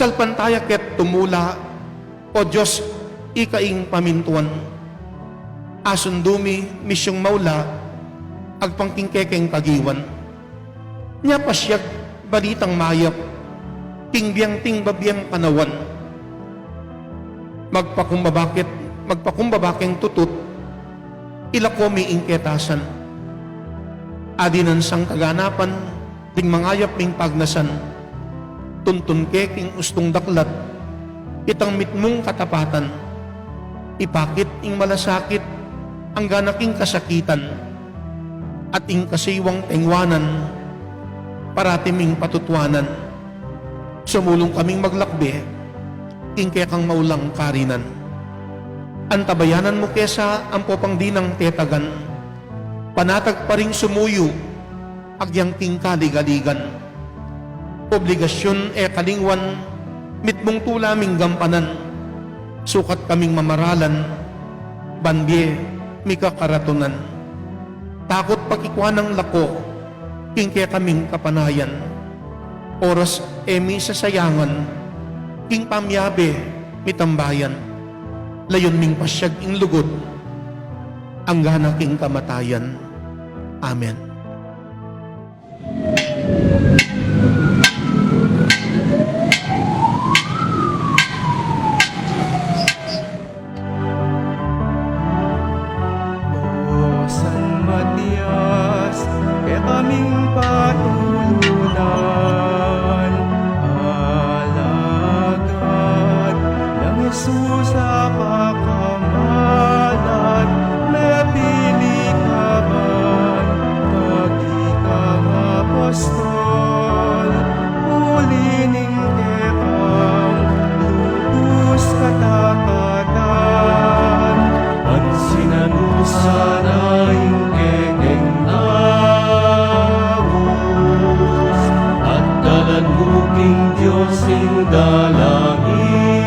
salpantaya ket tumula, o Diyos, ikaing pamintuan. Asundumi misyong maula, agpangkingkekeng kagiwan. Nya pasyag balitang mayap, kingbiyang ting babiyang panawan. Magpakumbabakeng tutut, ilakomi ingketasan. Adinan sang kaganapan, ting mangayap ning pagnasan. Tuntun keking ustong daklat, itang mitmong katapatan. Ipakit ing malasakit, ang ganaking kasakitan. At ing kasiwang tengwanan, paratiming patutwanan. Sumulong kaming maglakbe, ing kekang maulang karinan. Antabayanan mo kesa ang popang dinang tetagan, panatag pa ring sumuyo, agyang king kaligaligan. Obligasyon kalingwan, mitmong tulaming gampanan, sukat kaming mamaralan, bandye, mikakaratunan. Takot pagkikwan ng lako, kingke kaming kapanayan. Oras emi sasayangan, king pamyabe, mitambayan. Layon ming pasyag ing lugod, ang gana king kamatayan. Amen. Diyos ing dalangin